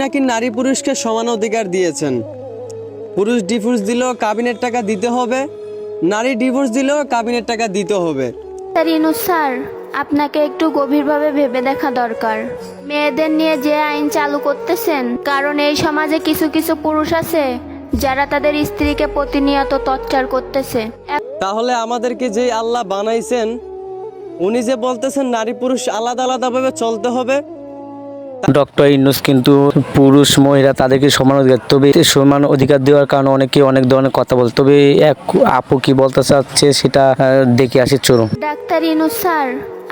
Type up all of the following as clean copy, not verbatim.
নাকি নারী পুরুষকে সমান অধিকার দিয়েছেন। পুরুষ ডিভোর্স দিলেও কাবিনের টাকা দিতে হবে, নারী ডিভোর্স দিলেও কাবিনের টাকা দিতে হবে। স্যার, আপনাকে একটু গভীরভাবে ভেবে দেখা দরকার। মেয়েদের নিয়ে যে আইন চালু করতেছেন, কারণ এই সমাজে কিছু কিছু পুরুষ আছে যারা তাদের স্ত্রীকে প্রতিনিয়ত টর্চার করতেছে। তাহলে আমাদেরকে যে আল্লাহ বানাইছেন, উনি যে বলতেছেন নারী পুরুষ আলাদা আলাদাভাবে চলতে হবে। ডক্টর ইউনূস কিন্তু পুরুষ মহিলা তাদেরকে সমান অধিকার, তবে সমান অধিকার দেওয়ার কারণে অনেকে অনেক ধরনের কথা বলে। তবে এক আপু কি বলতে চাচ্ছে সেটা দেখে আসি, চলুন। ডাক্তার ইউনূস স্যার,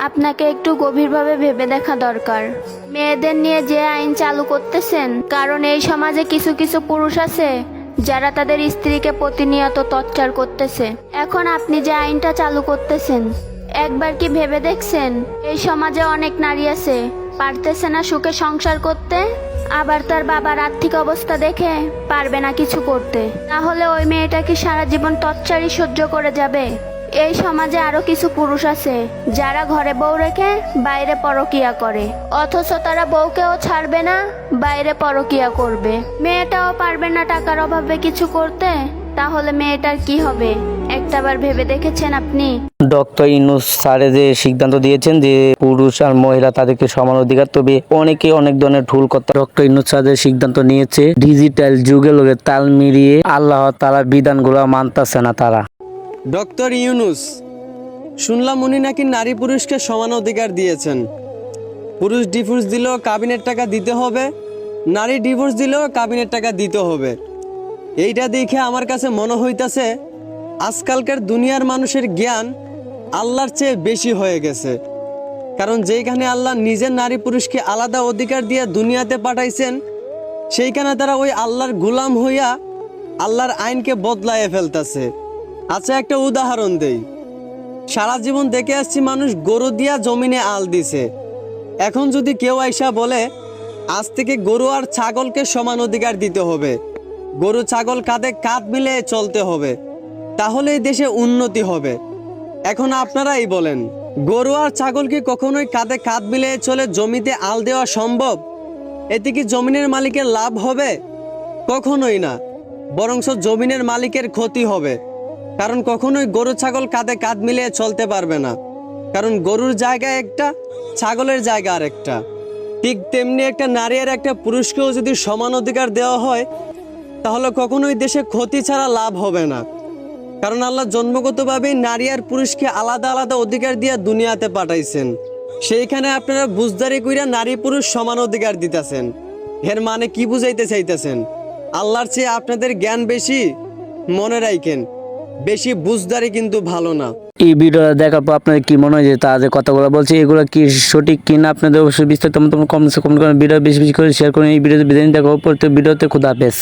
আপনাকে একটু গভীরভাবে ভেবে দেখা দরকার। মেয়েদের নিয়ে যে আইন চালু করতেছেন, কারণ এই সমাজে কিছু কিছু পুরুষ আছে যারা তাদের স্ত্রীকে প্রতিনিয়ত টর্চার করতেছে। এখন আপনি যে আইনটা চালু করতেছেন, একবার কি ভেবে দেখছেন এই সমাজে অনেক নারী আছে পারতেছে না সুখে সংসার করতে, আবার তার বাবার আর্থিক অবস্থা দেখে পারবে না কিছু করতে। তাহলে ওই মেয়েটা কি সারা জীবন টর্চারই সহ্য করে যাবে? এই সমাজে আরো কিছু পুরুষ আছে যারা ঘরে বউ রেখে বাইরে পরকিয়া করে, অথচ তারা বউকেও ছাড়বে না, বাইরে পরকিয়া করবে। মেয়েটাও পারবে না টাকার অভাবে কিছু করতে, তাহলে মেয়েটার কি হবে? একটাবার ভেবে দেখেছেন আপনি? ডক্টর ইউনূস স্যারে যে সিদ্ধান্ত দিয়েছেন যে পুরুষ আর মহিলা তাদেরকে সমান অধিকার, তবে অনেকে অনেক ধরনের ভুল কথা। ডক্টর ইউনূস স্যার যে সিদ্ধান্ত নিয়েছে, ডিজিটাল যুগে লোকে তাল মিলিয়ে আল্লাহ তাআলার বিধানগুলো মানতেছে না তারা। ডক্টর ইউনূস, শুনলাম উনি নাকি নারী পুরুষকে সমান অধিকার দিয়েছেন। পুরুষ ডিভোর্স দিলেও কাবিনের টাকা দিতে হবে, নারী ডিভোর্স দিলেও কাবিনের টাকা দিতে হবে। এইটা দেখে আমার কাছে মনে হইতাছে আজকালকার দুনিয়ার মানুষের জ্ঞান আল্লাহর চেয়ে বেশি হয়ে গেছে। কারণ যেইখানে আল্লাহ নিজের নারী পুরুষকে আলাদা অধিকার দিয়ে দুনিয়াতে পাঠাইছেন, সেইখানে তারা ওই আল্লাহর গোলাম হইয়া আল্লাহর আইনকে বদলায়ে ফেলতেছে। আচ্ছা, একটা উদাহরণ দেই। সারা জীবন দেখে আসছি মানুষ গরু দিয়া জমিনে আল দিছে। এখন যদি কেউ আইসা বলে আজ থেকে গরু আর ছাগলকে সমান অধিকার দিতে হবে, গরু ছাগল কাঁধে কাঁধ মিলে চলতে হবে, তাহলে এই দেশে উন্নতি হবে। এখন আপনারাই বলেন, গরু আর ছাগল কি কখনোই কাঁধে কাঁধ মিলে চলে জমিতে আল দেওয়া সম্ভব? এতে কি জমিনের মালিকের লাভ হবে? কখনোই না, বরঞ্চ জমিনের মালিকের ক্ষতি হবে। কারণ কখনোই গরু ছাগল কাঁধে কাঁধ মিলিয়ে চলতে পারবে না, কারণ গরুর জায়গা একটা, ছাগলের জায়গা আর একটা। ঠিক তেমনি একটা নারী আর একটা পুরুষকেও যদি সমান অধিকার দেওয়া হয়, তাহলে কখনোই দেশে ক্ষতি ছাড়া লাভ হবে না। কারণ আল্লাহ জন্মগতভাবেই নারী আর পুরুষকে আলাদা আলাদা অধিকার দিয়ে দুনিয়াতে পাঠাইছেন। সেইখানে আপনারা বুঝদারি কইরা নারী পুরুষ সমান অধিকার দিতেছেন। এর মানে কি বুঝাইতে চাইতেছেন? আল্লাহর চেয়ে আপনাদের জ্ঞান বেশি? মনে রাখেন, বেশি বুঝদারি কিন্তু ভালো না। এই ভিডিওটা দেখার পর আপনাদের কি মনে হয় যে তারা যে কথাগুলো বলছে এগুলো কি সঠিক কিনা? আপনাদের অবশ্যই বিস্তারিত কমেন্ট করে ভিডিও বেশি বেশি করে শেয়ার করুন। এই ভিডিওতে বিদায় নিতে হবে, পরবর্তী ভিডিওতে। খুদা হাফেজ।